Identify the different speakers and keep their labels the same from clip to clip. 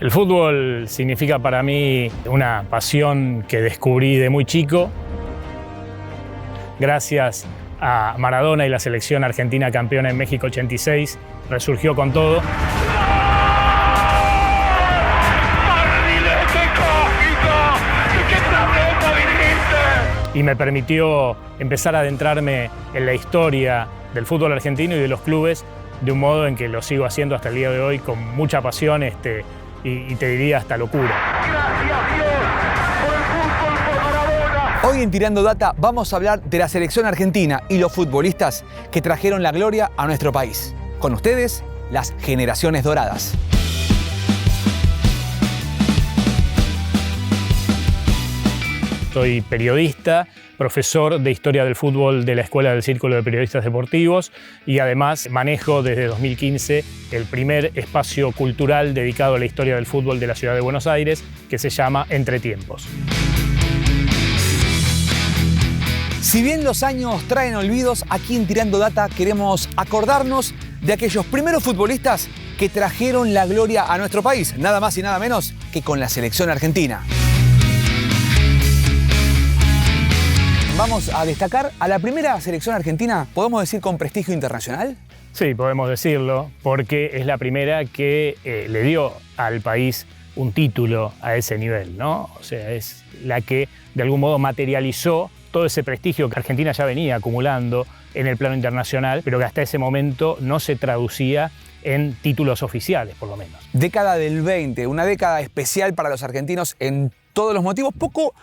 Speaker 1: El fútbol significa para mí una pasión que descubrí de muy chico. Gracias a Maradona y la selección argentina campeona en México 86, resurgió con todo. Y me permitió empezar a adentrarme en la historia del fútbol argentino y de los clubes de un modo en que lo sigo haciendo hasta el día de hoy con mucha pasión y te diría hasta locura.
Speaker 2: Gracias Dios por el fútbol, por Maradona.
Speaker 3: Hoy en Tirando Data vamos a hablar de la selección argentina y los futbolistas que trajeron la gloria a nuestro país. Con ustedes, las generaciones doradas.
Speaker 1: Soy periodista, profesor de Historia del Fútbol de la Escuela del Círculo de Periodistas Deportivos y además manejo desde 2015 el primer espacio cultural dedicado a la historia del fútbol de la Ciudad de Buenos Aires, que se llama Entretiempos.
Speaker 3: Si bien los años traen olvidos, aquí en Tirando Data queremos acordarnos de aquellos primeros futbolistas que trajeron la gloria a nuestro país, nada más y nada menos que con la selección argentina. Vamos a destacar a la primera selección argentina, ¿podemos decir con prestigio internacional?
Speaker 1: Sí, podemos decirlo, porque es la primera que le dio al país un título a ese nivel, ¿no? O sea, es la que de algún modo materializó todo ese prestigio que Argentina ya venía acumulando en el plano internacional, pero que hasta ese momento no se traducía en títulos oficiales, por lo menos.
Speaker 3: Década del 20, una década especial para los argentinos en todos los motivos, poco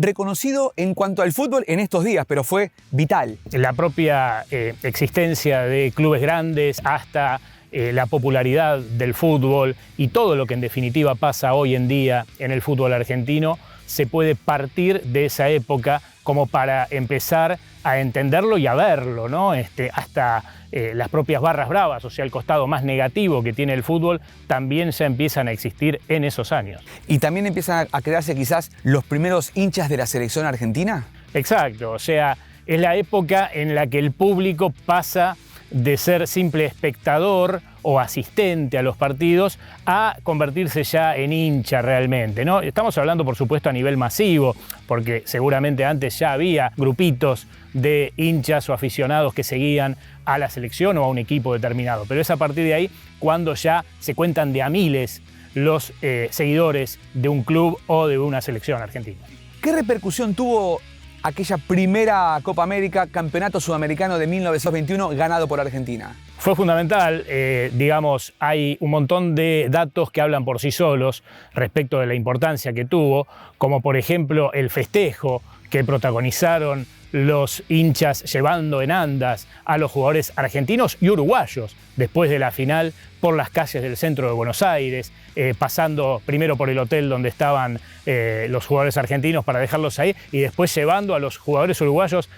Speaker 3: reconocido en cuanto al fútbol en estos días, pero fue vital.
Speaker 1: La propia existencia de clubes grandes hasta la popularidad del fútbol y todo lo que en definitiva pasa hoy en día en el fútbol argentino se puede partir de esa época como para empezar a entenderlo y a verlo, ¿no? Hasta las propias barras bravas, o sea, el costado más negativo que tiene el fútbol, también ya empiezan a existir en esos años.
Speaker 3: ¿Y también empiezan a crearse quizás los primeros hinchas de la selección argentina?
Speaker 1: Exacto, o sea, es la época en la que el público pasa de ser simple espectador o asistente a los partidos a convertirse ya en hincha realmente, ¿no? Estamos hablando, por supuesto, a nivel masivo, porque seguramente antes ya había grupitos de hinchas o aficionados que seguían a la selección o a un equipo determinado, pero es a partir de ahí cuando ya se cuentan de a miles los seguidores de un club o de una selección argentina.
Speaker 3: ¿Qué repercusión tuvo aquella primera Copa América, Campeonato Sudamericano de 1921 ganado por Argentina?
Speaker 1: Fue fundamental, digamos, hay un montón de datos que hablan por sí solos respecto de la importancia que tuvo, como por ejemplo el festejo que protagonizaron los hinchas llevando en andas a los jugadores argentinos y uruguayos después de la final por las calles del centro de Buenos Aires, pasando primero por el hotel donde estaban los jugadores argentinos para dejarlos ahí y después llevando a los jugadores uruguayos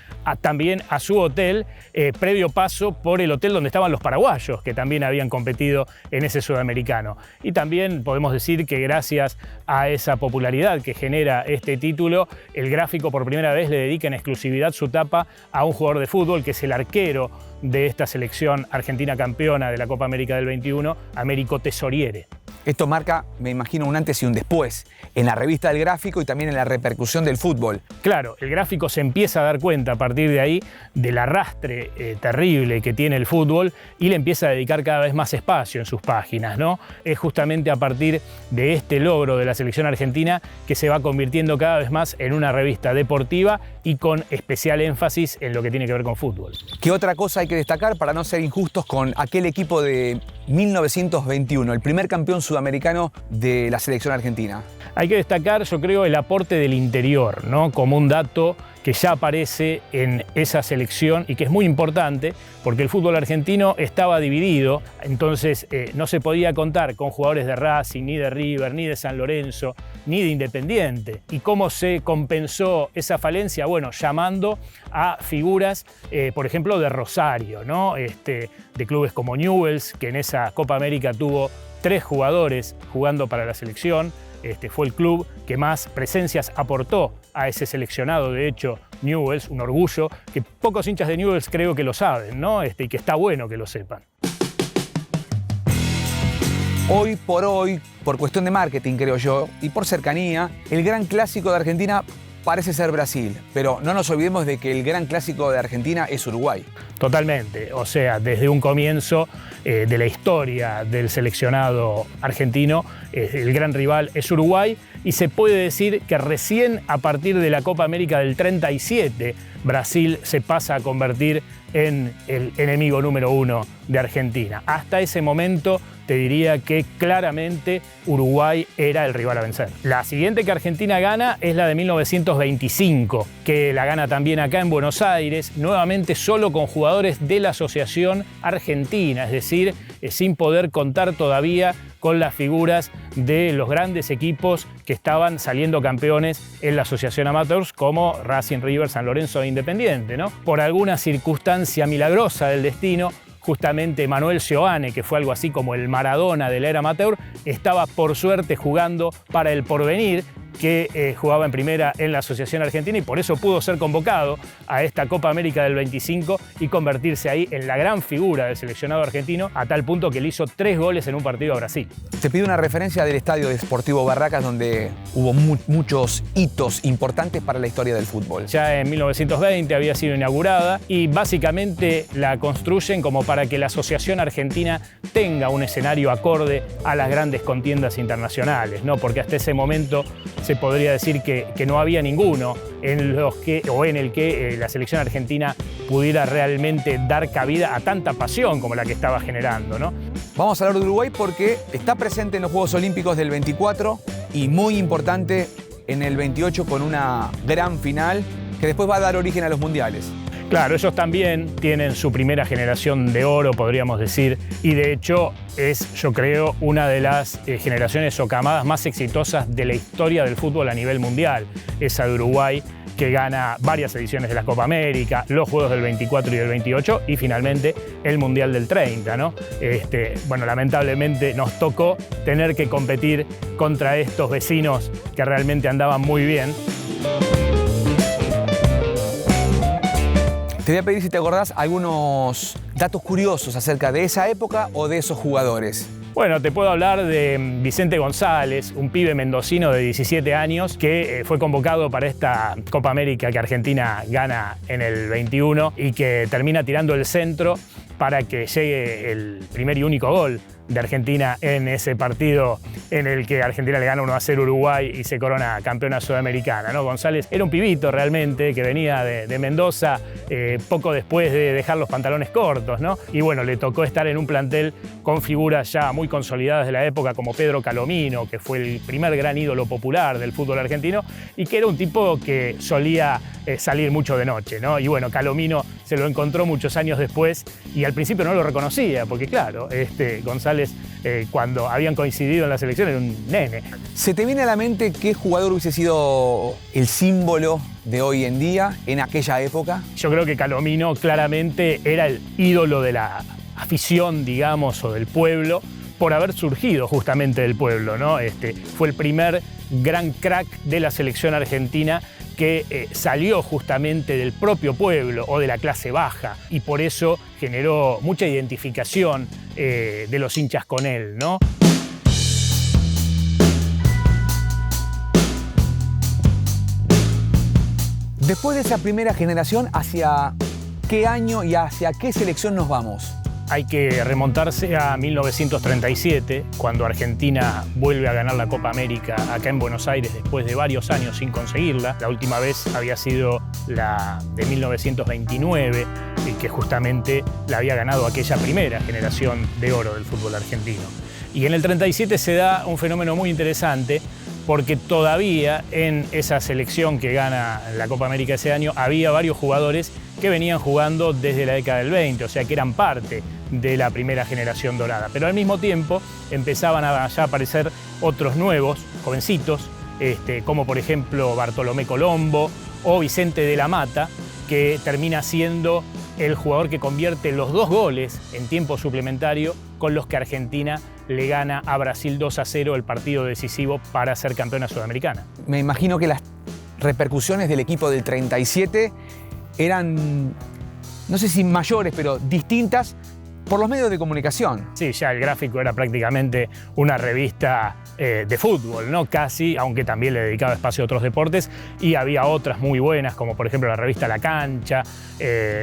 Speaker 1: también a su hotel, previo paso por el hotel donde estaban los paraguayos que también habían competido en ese sudamericano. Y también podemos decir que gracias a esa popularidad que genera este título, el Gráfico por primera vez le dedica en exclusividad su tapa a un jugador de fútbol que es el arquero de esta selección argentina campeona de la Copa América del 21, Américo Tesoriere.
Speaker 3: Esto marca, me imagino, un antes y un después en la revista del Gráfico y también en la repercusión del fútbol.
Speaker 1: Claro, el Gráfico se empieza a dar cuenta a partir de ahí del arrastre terrible que tiene el fútbol y le empieza a dedicar cada vez más espacio en sus páginas, ¿no? Es justamente a partir de este logro de la selección argentina que se va convirtiendo cada vez más en una revista deportiva y con especial énfasis en lo que tiene que ver con fútbol.
Speaker 3: ¿Qué otra cosa hay que destacar para no ser injustos con aquel equipo de 1921, el primer campeón sudamericano de la selección argentina?
Speaker 1: Hay que destacar, yo creo, el aporte del interior, ¿no? Como un dato que ya aparece en esa selección y que es muy importante porque el fútbol argentino estaba dividido, entonces no se podía contar con jugadores de Racing, ni de River, ni de San Lorenzo, ni de Independiente. ¿Y cómo se compensó esa falencia? Bueno, llamando a figuras, por ejemplo, de Rosario, ¿no? De clubes como Newell's, que en esa Copa América tuvo 3 jugadores jugando para la selección. Fue el club que más presencias aportó a ese seleccionado, de hecho, Newell's, un orgullo que pocos hinchas de Newell's creo que lo saben, ¿no? Y que está bueno que lo sepan.
Speaker 3: Hoy, por cuestión de marketing, creo yo, y por cercanía, el gran clásico de Argentina parece ser Brasil, pero no nos olvidemos de que el gran clásico de Argentina es Uruguay.
Speaker 1: Totalmente, o sea, desde un comienzo de la historia del seleccionado argentino, el gran rival es Uruguay, y se puede decir que recién a partir de la Copa América del 37, Brasil se pasa a convertir en el enemigo número uno de Argentina. Hasta ese momento te diría que claramente Uruguay era el rival a vencer. La siguiente que Argentina gana es la de 1925, que la gana también acá en Buenos Aires, nuevamente solo con jugadores de la Asociación Argentina, es decir, sin poder contar todavía con las figuras de los grandes equipos que estaban saliendo campeones en la Asociación Amateurs, como Racing, River, San Lorenzo e Independiente, ¿no? Por alguna circunstancia milagrosa del destino, justamente Manuel Seoane, que fue algo así como el Maradona de la era amateur, estaba por suerte jugando para el Porvenir, que jugaba en primera en la Asociación Argentina, y por eso pudo ser convocado a esta Copa América del 25 y convertirse ahí en la gran figura del seleccionado argentino, a tal punto que le hizo 3 goles en un partido a Brasil.
Speaker 3: Te pido una referencia del estadio de Sportivo Barracas, donde hubo muchos hitos importantes para la historia del fútbol.
Speaker 1: Ya en 1920 había sido inaugurada y básicamente la construyen como para que la Asociación Argentina tenga un escenario acorde a las grandes contiendas internacionales, ¿no? Porque hasta ese momento se podría decir que no había ninguno en el que la selección argentina pudiera realmente dar cabida a tanta pasión como la que estaba generando, ¿no?
Speaker 3: Vamos a hablar de Uruguay porque está presente en los Juegos Olímpicos del 24 y muy importante en el 28 con una gran final que después va a dar origen a los mundiales.
Speaker 1: Claro, ellos también tienen su primera generación de oro, podríamos decir, y de hecho es, yo creo, una de las generaciones o camadas más exitosas de la historia del fútbol a nivel mundial, esa de Uruguay, que gana varias ediciones de la Copa América, los Juegos del 24 y del 28 y finalmente el Mundial del 30, ¿no? Bueno, lamentablemente nos tocó tener que competir contra estos vecinos que realmente andaban muy bien.
Speaker 3: Te voy a pedir si te acordás algunos datos curiosos acerca de esa época o de esos jugadores.
Speaker 1: Bueno, te puedo hablar de Vicente González, un pibe mendocino de 17 años que fue convocado para esta Copa América que Argentina gana en el 21 y que termina tirando el centro para que llegue el primer y único gol de Argentina en ese partido en el que Argentina le gana 1-0 a Uruguay y se corona campeona sudamericana, ¿no? González era un pibito realmente que venía de Mendoza poco después de dejar los pantalones cortos, ¿no? Y bueno, le tocó estar en un plantel con figuras ya muy consolidadas de la época como Pedro Calomino, que fue el primer gran ídolo popular del fútbol argentino y que era un tipo que solía salir mucho de noche, ¿no? Y bueno, Calomino se lo encontró muchos años después y al principio no lo reconocía, porque claro, González cuando habían coincidido en la selección era un nene.
Speaker 3: ¿Se te viene a la mente qué jugador hubiese sido el símbolo de hoy en día en aquella época?
Speaker 1: Yo creo que Calomino claramente era el ídolo de la afición, digamos, o del pueblo, por haber surgido justamente del pueblo, ¿no? Fue el primer gran crack de la selección argentina que salió justamente del propio pueblo o de la clase baja y por eso generó mucha identificación de los hinchas con él, ¿no?
Speaker 3: Después de esa primera generación, ¿hacia qué año y hacia qué selección nos vamos?
Speaker 1: Hay que remontarse a 1937, cuando Argentina vuelve a ganar la Copa América acá en Buenos Aires después de varios años sin conseguirla. La última vez había sido la de 1929, que justamente la había ganado aquella primera generación de oro del fútbol argentino. Y en el 37 se da un fenómeno muy interesante, porque todavía en esa selección que gana la Copa América ese año había varios jugadores que venían jugando desde la década del 20, o sea que eran parte de la primera generación dorada. Pero al mismo tiempo empezaban a ya aparecer otros nuevos, jovencitos, como por ejemplo Bartolomé Colombo o Vicente de la Mata, que termina siendo el jugador que convierte los 2 goles en tiempo suplementario con los que Argentina le gana a Brasil 2-0 el partido decisivo para ser campeona sudamericana.
Speaker 3: Me imagino que las repercusiones del equipo del 37 eran, no sé si mayores, pero distintas por los medios de comunicación.
Speaker 1: Sí, ya el gráfico era prácticamente una revista de fútbol, ¿no? Casi, aunque también le dedicaba espacio a otros deportes, y había otras muy buenas, como por ejemplo la revista La Cancha.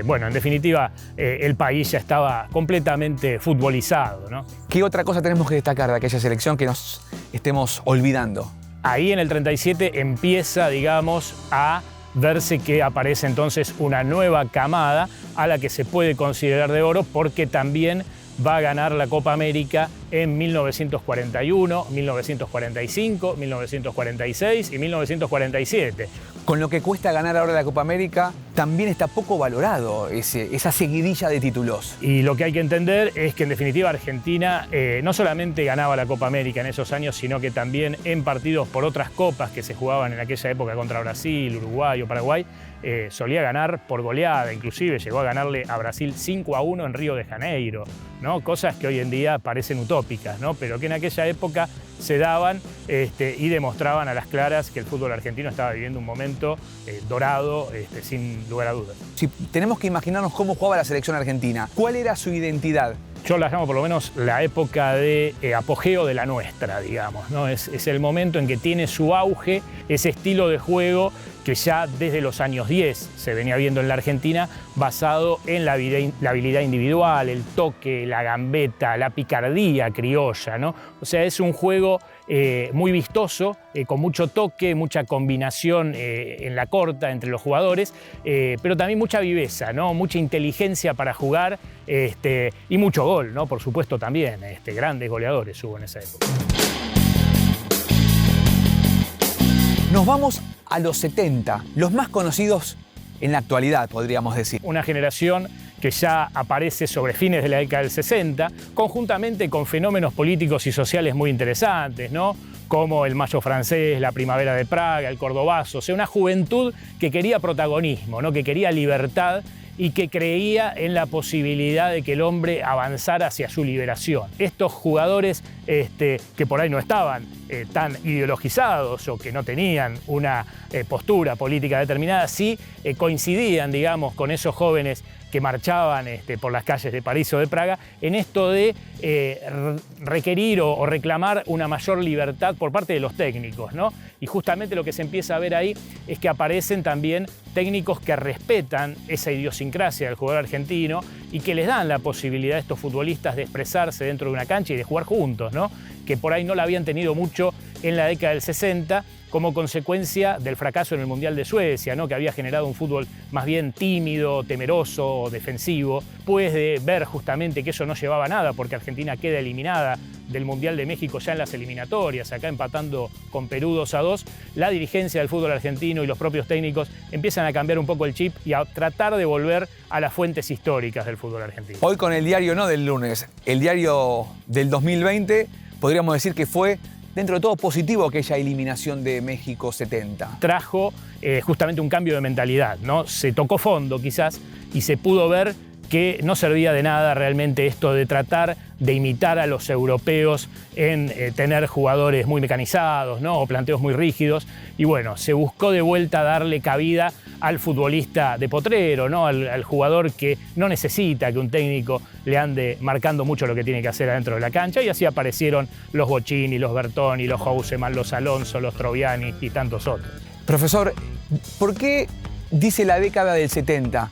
Speaker 1: Bueno, en definitiva, el país ya estaba completamente futbolizado, ¿no?
Speaker 3: ¿Qué otra cosa tenemos que destacar de aquella selección que nos estemos olvidando?
Speaker 1: Ahí en el 37 empieza, digamos, a verse que aparece entonces una nueva camada a la que se puede considerar de oro, porque también va a ganar la Copa América en 1941, 1945, 1946 y 1947.
Speaker 3: Con lo que cuesta ganar ahora la Copa América, también está poco valorado esa seguidilla de títulos.
Speaker 1: Y lo que hay que entender es que en definitiva Argentina no solamente ganaba la Copa América en esos años, sino que también en partidos por otras copas que se jugaban en aquella época contra Brasil, Uruguay o Paraguay, solía ganar por goleada, inclusive llegó a ganarle a Brasil 5-1 en Río de Janeiro, ¿no? Cosas que hoy en día parecen utópicas, ¿no? Pero que en aquella época se daban y demostraban a las claras que el fútbol argentino estaba viviendo un momento dorado, sin lugar a dudas.
Speaker 3: Si tenemos que imaginarnos cómo jugaba la selección argentina, ¿cuál era su identidad?
Speaker 1: Yo la llamo por lo menos la época de apogeo de la nuestra, digamos, ¿no? Es el momento en que tiene su auge ese estilo de juego que ya desde los años 10 se venía viendo en la Argentina, basado en la habilidad individual, el toque, la gambeta, la picardía criolla, ¿no? O sea, es un juego muy vistoso, con mucho toque, mucha combinación en la corta entre los jugadores, pero también mucha viveza, ¿no? Mucha inteligencia para jugar y mucho gol, ¿no? Por supuesto también, grandes goleadores hubo en esa época.
Speaker 3: Nos vamos a los 70, los más conocidos en la actualidad, podríamos decir.
Speaker 1: Una generación que ya aparece sobre fines de la década del 60, conjuntamente con fenómenos políticos y sociales muy interesantes, ¿no? Como el Mayo francés, la Primavera de Praga, el Cordobazo. O sea, una juventud que quería protagonismo, ¿no? Que quería libertad y que creía en la posibilidad de que el hombre avanzara hacia su liberación. Estos jugadores que por ahí no estaban tan ideologizados o que no tenían una postura política determinada, sí coincidían, digamos, con esos jóvenes que marchaban por las calles de París o de Praga, en esto de requerir o reclamar una mayor libertad por parte de los técnicos, ¿no? Y justamente lo que se empieza a ver ahí es que aparecen también técnicos que respetan esa idiosincrasia del jugador argentino y que les dan la posibilidad a estos futbolistas de expresarse dentro de una cancha y de jugar juntos, ¿no? Que por ahí no la habían tenido mucho en la década del 60, como consecuencia del fracaso en el Mundial de Suecia, ¿no? Que había generado un fútbol más bien tímido, temeroso, defensivo, pues de ver justamente que eso no llevaba a nada, porque Argentina queda eliminada del Mundial de México ya en las eliminatorias, acá empatando con Perú 2-2, la dirigencia del fútbol argentino y los propios técnicos empiezan a cambiar un poco el chip y a tratar de volver a las fuentes históricas del fútbol argentino.
Speaker 3: Hoy con el diario no del lunes, el diario del 2020, podríamos decir que fue dentro de todo positivo aquella eliminación de México 70.
Speaker 1: Trajo justamente un cambio de mentalidad, ¿no? Se tocó fondo quizás y se pudo ver que no servía de nada realmente esto de tratar de imitar a los europeos en tener jugadores muy mecanizados, ¿no? O planteos muy rígidos. Y bueno, se buscó de vuelta darle cabida al futbolista de potrero, ¿no? Al jugador que no necesita que un técnico le ande marcando mucho lo que tiene que hacer adentro de la cancha. Y así aparecieron los Bocini, los Bertoni, los Houseman, los Alonso, los Troviani y tantos otros.
Speaker 3: Profesor, ¿por qué dice la década del 70?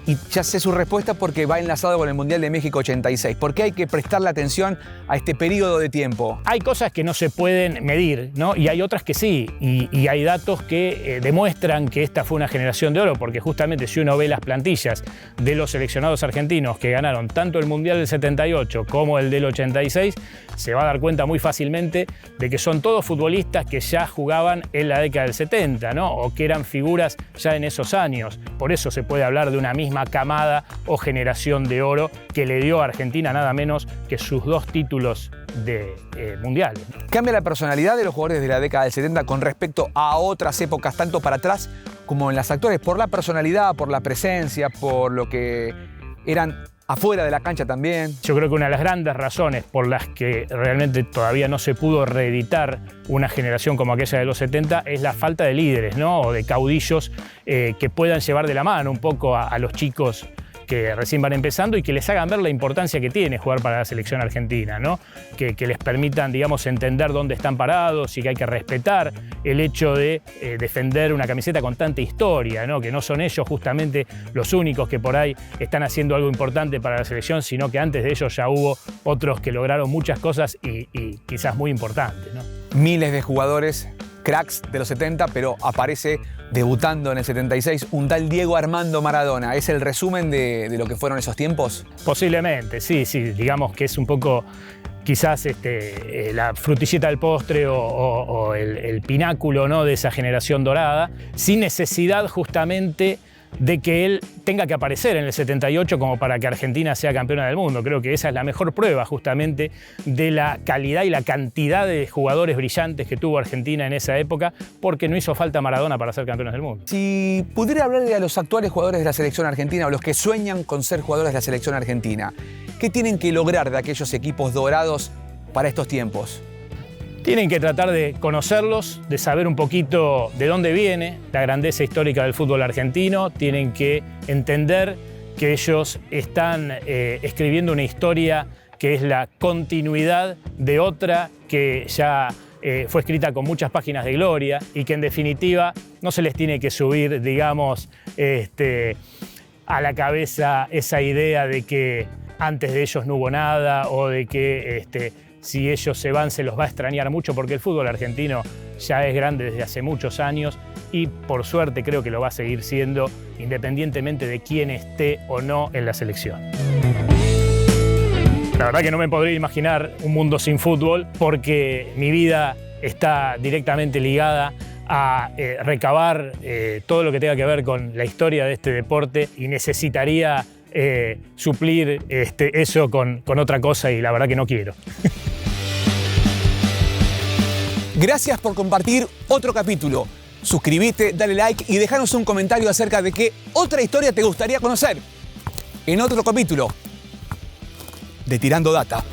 Speaker 3: Y ya sé su respuesta porque va enlazado con el Mundial de México 86. ¿Por qué hay que prestarle atención a este periodo de tiempo?
Speaker 1: Hay cosas que no se pueden medir, ¿no? Y hay otras que sí. Y hay datos que demuestran que esta fue una generación de oro, porque justamente si uno ve las plantillas de los seleccionados argentinos que ganaron tanto el Mundial del 78 como el del 86, se va a dar cuenta muy fácilmente de que son todos futbolistas que ya jugaban en la década del 70, ¿no? O que eran figuras ya en esos años. Por eso se puede hablar de una misma camada o generación de oro que le dio a Argentina nada menos que sus 2 títulos de mundiales.
Speaker 3: ¿Cambia la personalidad de los jugadores de la década del 70 con respecto a otras épocas, tanto para atrás como en las actuales? Por la personalidad, por la presencia, por lo que eran afuera de la cancha también.
Speaker 1: Yo creo que una de las grandes razones por las que realmente todavía no se pudo reeditar una generación como aquella de los 70 es la falta de líderes, ¿no? O de caudillos que puedan llevar de la mano un poco a los chicos que recién van empezando y que les hagan ver la importancia que tiene jugar para la selección argentina, ¿no? Que les permitan, digamos, entender dónde están parados y que hay que respetar el hecho de defender una camiseta con tanta historia, ¿no? Que no son ellos justamente los únicos que por ahí están haciendo algo importante para la selección, sino que antes de ellos ya hubo otros que lograron muchas cosas y quizás muy importantes, ¿no?
Speaker 3: Miles de jugadores, cracks de los 70, pero aparece debutando en el 76 un tal Diego Armando Maradona. ¿Es el resumen de lo que fueron esos tiempos?
Speaker 1: Posiblemente, sí, digamos que es un poco quizás la frutillita del postre o el pináculo, ¿no?, de esa generación dorada, sin necesidad justamente de que él tenga que aparecer en el 78 como para que Argentina sea campeona del mundo. Creo que esa es la mejor prueba justamente de la calidad y la cantidad de jugadores brillantes que tuvo Argentina en esa época, porque no hizo falta Maradona para ser campeones del mundo.
Speaker 3: Si pudiera hablarle a los actuales jugadores de la selección argentina o los que sueñan con ser jugadores de la selección argentina, ¿qué tienen que lograr de aquellos equipos dorados para estos tiempos?
Speaker 1: Tienen que tratar de conocerlos, de saber un poquito de dónde viene la grandeza histórica del fútbol argentino. Tienen que entender que ellos están escribiendo una historia que es la continuidad de otra que ya fue escrita con muchas páginas de gloria y que en definitiva no se les tiene que subir, digamos, a la cabeza esa idea de que antes de ellos no hubo nada o de que si ellos se van se los va a extrañar mucho, porque el fútbol argentino ya es grande desde hace muchos años y por suerte creo que lo va a seguir siendo independientemente de quién esté o no en la selección. La verdad que no me podría imaginar un mundo sin fútbol, porque mi vida está directamente ligada a recabar todo lo que tenga que ver con la historia de este deporte y necesitaría suplir eso con otra cosa y la verdad que no quiero.
Speaker 3: Gracias por compartir otro capítulo. Suscríbete, dale like y déjanos un comentario acerca de qué otra historia te gustaría conocer en otro capítulo de Tirando Data.